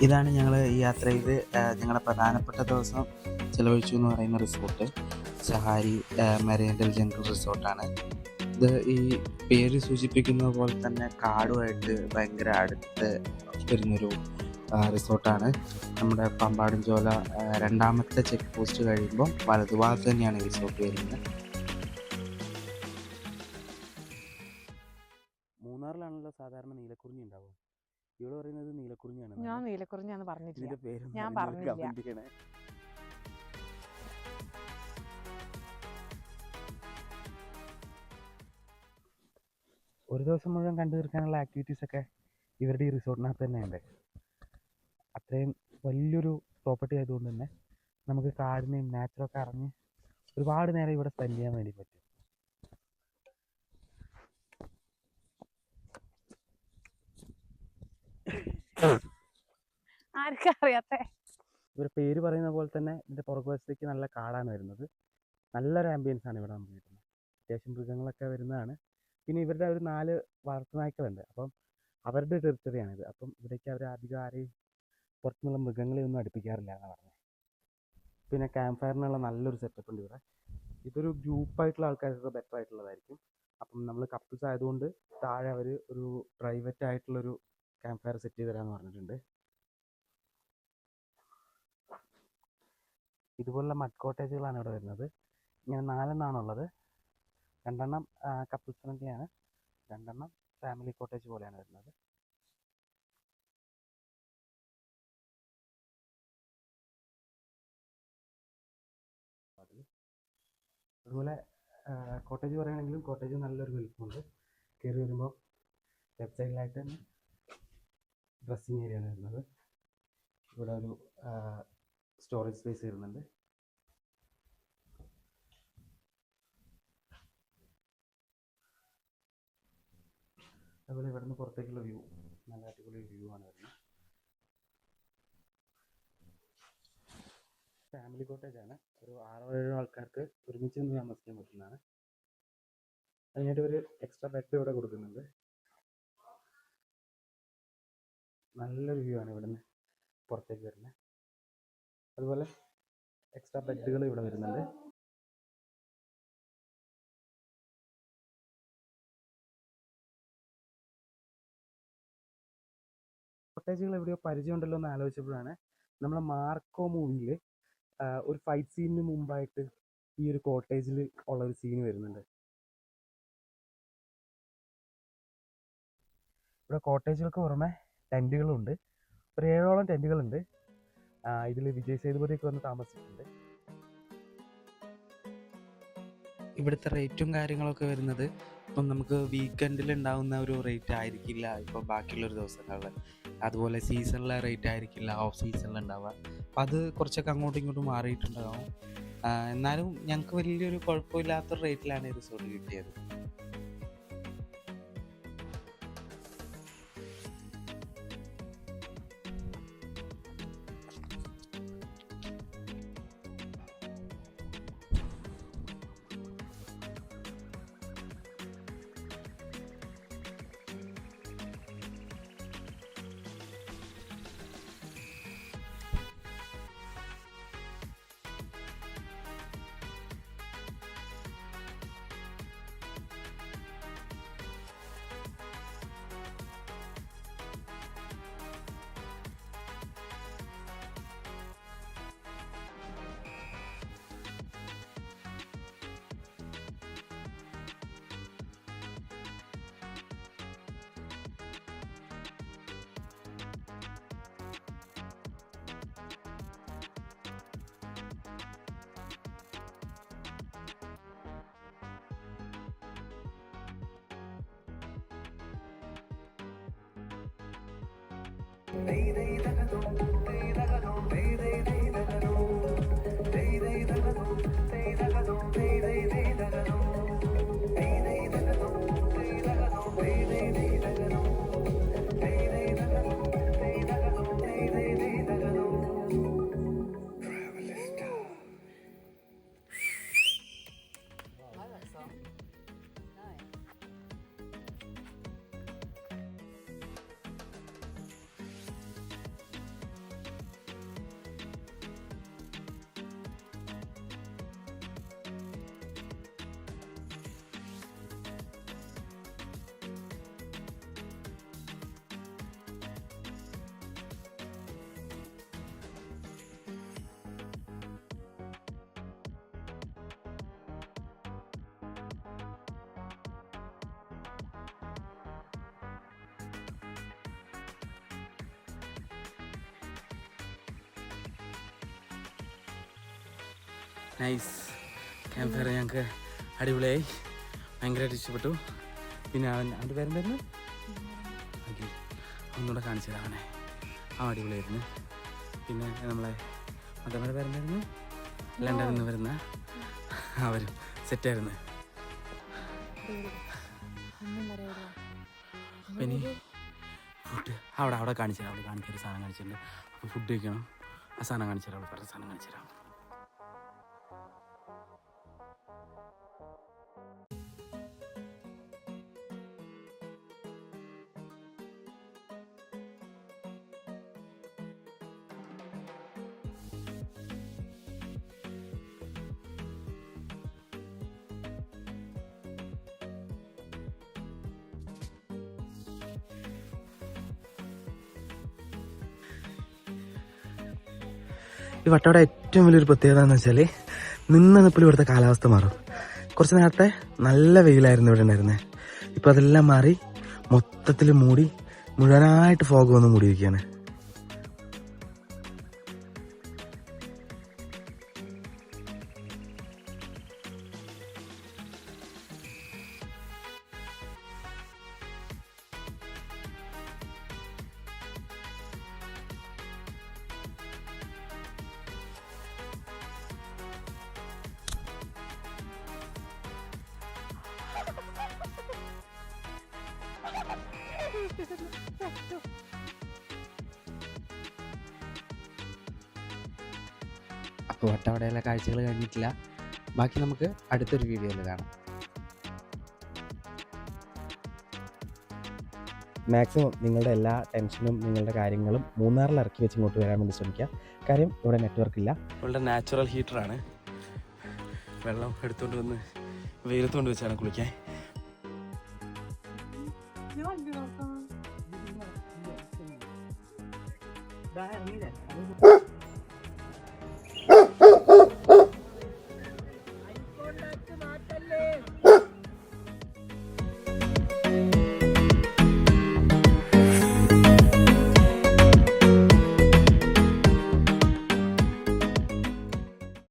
ഇതാണ് ഞങ്ങൾ ഈ യാത്ര ചെയ്ത് ഞങ്ങളുടെ പ്രധാനപ്പെട്ട ദിവസം ചിലവഴിച്ചു എന്ന് പറയുന്ന റിസോർട്ട് സഹാരി മെറിയൻ്റൽ ജംഗിൾ റിസോർട്ടാണ്. ഇത് ഈ പേര് സൂചിപ്പിക്കുന്നത് പോലെ തന്നെ കാടുമായിട്ട് ഭയങ്കര അടുത്ത് വരുന്നൊരു റിസോർട്ടാണ്. നമ്മുടെ പമ്പാടുംചോല രണ്ടാമത്തെ ചെക്ക് പോസ്റ്റ് കഴിയുമ്പോൾ വലതുഭാഗത്ത് തന്നെയാണ് ഈ റിസോർട്ട് വരുന്നത്. മൂന്നാറിലാണല്ലോ സാധാരണ നീലക്കുറിഞ്ഞി ഉണ്ടാവുക. ഇവള് പറയുന്നത് നീലക്കുറിഞ്ഞിയാണ്. ഞാൻ നീലക്കുറിഞ്ഞാന്ന് പറഞ്ഞിട്ടില്ല. ഇതിന്റെ പേര് ഞാൻ പറഞ്ഞില്ല. ഒരു ദിവസം മുഴുവൻ കണ്ടു തീർക്കാനുള്ള ആക്ടിവിറ്റീസ് ഒക്കെ ഇവരുടെ ഈ റിസോർട്ടിനകത്ത് തന്നെ ഉണ്ട്. അത്രയും വലിയൊരു പ്രോപ്പർട്ടി ആയതുകൊണ്ട് തന്നെ നമുക്ക് കാടിനെയും നാച്ചറൊക്കെ അറിഞ്ഞ് ഒരുപാട് നേരം ഇവിടെ സ്പെൻഡ് ചെയ്യാൻ വേണ്ടി പറ്റും. ഇവരുടെ പേര് പറയുന്ന പോലെ തന്നെ ഇതിൻ്റെ പുറകുവശത്തേക്ക് നല്ല കാടാണ് വരുന്നത്. നല്ലൊരു ആംബിയൻസ് ആണ് ഇവിടെ നമുക്ക് കിട്ടുന്നത്. അത്യാവശ്യം മൃഗങ്ങളൊക്കെ വരുന്നതാണ്. പിന്നെ ഇവരുടെ ഒരു 4 വളർത്തുനായ്ക്കളുണ്ട്. അപ്പം അവരുടെ ടെറിട്ടറിയാണിത്. അപ്പം ഇവിടേക്ക് അവർ അധികം ആരെയും പുറത്തുനിന്നുള്ള മൃഗങ്ങളെയൊന്നും അടുപ്പിക്കാറില്ല എന്നാണ് പറഞ്ഞത്. പിന്നെ ക്യാമ്പ് ഫയറിനുള്ള നല്ലൊരു സെറ്റപ്പ് ഉണ്ട് ഇവിടെ. ഇതൊരു ഗ്രൂപ്പായിട്ടുള്ള ആൾക്കാർക്ക് ബെറ്റർ ആയിട്ടുള്ളതായിരിക്കും. അപ്പം നമ്മൾ കപ്പിൾസ് ആയതുകൊണ്ട് താഴെ അവർ ഒരു പ്രൈവറ്റ് ആയിട്ടുള്ളൊരു ക്യാമ്പ് ഫയർ സെറ്റ് ചെയ്ത് തരാമെന്ന് പറഞ്ഞിട്ടുണ്ട്. ഇതുപോലുള്ള മഡ് കോട്ടേജുകളാണ് ഇവിടെ വരുന്നത്. ഇങ്ങനെ 4 എണ്ണമാണുള്ളത്. 2 എണ്ണം കപ്പിൾസിനൊക്കെയാണ്, 2 എണ്ണം ഫാമിലി കോട്ടേജ് പോലെയാണ് വരുന്നത്. അതുപോലെ കോട്ടേജ് പറയുകയാണെങ്കിലും കോട്ടേജ് നല്ലൊരു വലിപ്പമുണ്ട്. കയറി വരുമ്പോൾ ലെഫ്റ്റ് സൈഡിലായിട്ട് തന്നെ ഡ്രസ്സിങ് ഏരിയ ആണ് വരുന്നത്. ഇവിടെ ഒരു സ്റ്റോറേജ് സ്പേസ് വരുന്നുണ്ട്. അതുപോലെ ഇവിടെ നിന്ന് പുറത്തേക്കുള്ള വ്യൂ നല്ല അടിപൊളി വ്യൂ ആണ് വരുന്നത്. ഫാമിലി കോട്ടേജ് ആണ്. ഒരു 6-7 ആൾക്കാർക്ക് ഒരുമിച്ച് നിന്ന് താമസിക്കാൻ പറ്റുന്നതാണ്. അതിനായിട്ട് ഒരു എക്സ്ട്രാ ബെഡ് ഇവിടെ കൊടുക്കുന്നുണ്ട്. നല്ലൊരു വ്യൂ ആണ് ഇവിടെ നിന്ന് പുറത്തേക്ക് വരുന്നത്. അതുപോലെ എക്സ്ട്രാ ബെഡുകൾ ഇവിടെ വരുന്നുണ്ട്. കോട്ടേജുകൾ എവിടെയോ പരിചയമുണ്ടല്ലോ എന്ന് ആലോചിച്ചപ്പോഴാണ് നമ്മളെ മാർക്കോ മൂവിയിൽ ഒരു ഫൈറ്റ് സീനിന് മുമ്പായിട്ട് ഈ ഒരു കോട്ടേജിൽ ഉള്ളൊരു സീന് വരുന്നുണ്ട്. ഇവിടെ കോട്ടേജുകൾക്ക് പുറമെ ടെൻറ്റുകളുണ്ട്. ഒരു 7ഓളം ടെൻറ്റുകളുണ്ട്. ഇതിൽ വിജയ് സേതുപതിയൊക്കെ വന്ന് താമസിച്ചിട്ടുണ്ട്. ഇവിടുത്തെ റേറ്റും കാര്യങ്ങളൊക്കെ വരുന്നത് ഇപ്പം നമുക്ക് വീക്കെൻഡിൽ ഉണ്ടാകുന്ന ഒരു റേറ്റ് ആയിരിക്കില്ല ഇപ്പോൾ ബാക്കിയുള്ളൊരു ദിവസങ്ങളിൽ. അതുപോലെ സീസണിലെ റേറ്റ് ആയിരിക്കില്ല ഓഫ് സീസണിൽ ഉണ്ടാവുക. അപ്പം അത് കുറച്ചൊക്കെ അങ്ങോട്ടും ഇങ്ങോട്ടും മാറിയിട്ടുണ്ടാകും. എന്നാലും ഞങ്ങൾക്ക് വലിയൊരു കുഴപ്പമില്ലാത്തൊരു റേറ്റിലാണ് ഈ റിസോർട്ട് കിട്ടിയത്. നൈസ് ക്യാമ്പ് ഫയർ ഞങ്ങൾക്ക് അടിപൊളിയായി, ഭയങ്കരമായിട്ട് ഇഷ്ടപ്പെട്ടു. പിന്നെ അവൻ്റെ പേരെന്തായിരുന്നു? അഖിൽ. ഒന്നുകൂടെ കാണിച്ചു തരാം അവനെ, അവൻ അടിപൊളിയായിരുന്നു. പിന്നെ നമ്മളെ മറ്റവരുടെ പേരെന്തായിരുന്നു? ലണ്ടനിൽ നിന്ന് വരുന്ന അവരും സെറ്റായിരുന്നു. പിന്നെ ഫുഡ് അവിടെ കാണിച്ചു തരാം, അവിടെ കാണിച്ചൊരു സാധനം കാണിച്ചിട്ടുണ്ട്. അപ്പോൾ ഫുഡ് കഴിക്കണം, ആ സാധനം കാണിച്ചു തരാം, അവിടെ പറഞ്ഞ സാധനം കാണിച്ചു തരാം. ഈ വട്ടവട ഏറ്റവും വലിയൊരു പ്രത്യേകത എന്ന് വെച്ചാൽ നിന്ന് നിപ്പിൽ ഇവിടുത്തെ കാലാവസ്ഥ മാറും. കുറച്ച് നേരത്തെ നല്ല വെയിലായിരുന്നു ഇവിടെ ഉണ്ടായിരുന്നത്. ഇപ്പം അതെല്ലാം മാറി മൊത്തത്തിൽ മൂടി മുഴുവനായിട്ട് ഫോഗ് വന്ന് മൂടിയിരിക്കുകയാണ്. അപ്പോൾ വട്ടവടയിലെ കാഴ്ചകൾ കഴിഞ്ഞിട്ടില്ല, ബാക്കി നമുക്ക് അടുത്തൊരു വീഡിയോയിൽ കാണാം. മാക്സിമം നിങ്ങളുടെ എല്ലാ ടെൻഷനും നിങ്ങളുടെ കാര്യങ്ങളും മൂന്നാറിൽ ഇറക്കി വെച്ച് ഇങ്ങോട്ട് വരാൻ വേണ്ടി ശ്രമിക്കുക. കാര്യം ഇവിടെ നെറ്റ്വർക്ക് ഇല്ല. ഇവിടെ നാച്ചുറൽ ഹീറ്ററാണ്, വെള്ളം എടുത്തുകൊണ്ട് വന്ന് വെയിലത്തുകൊണ്ട് വെച്ചാണ് കുളിക്കാൻ.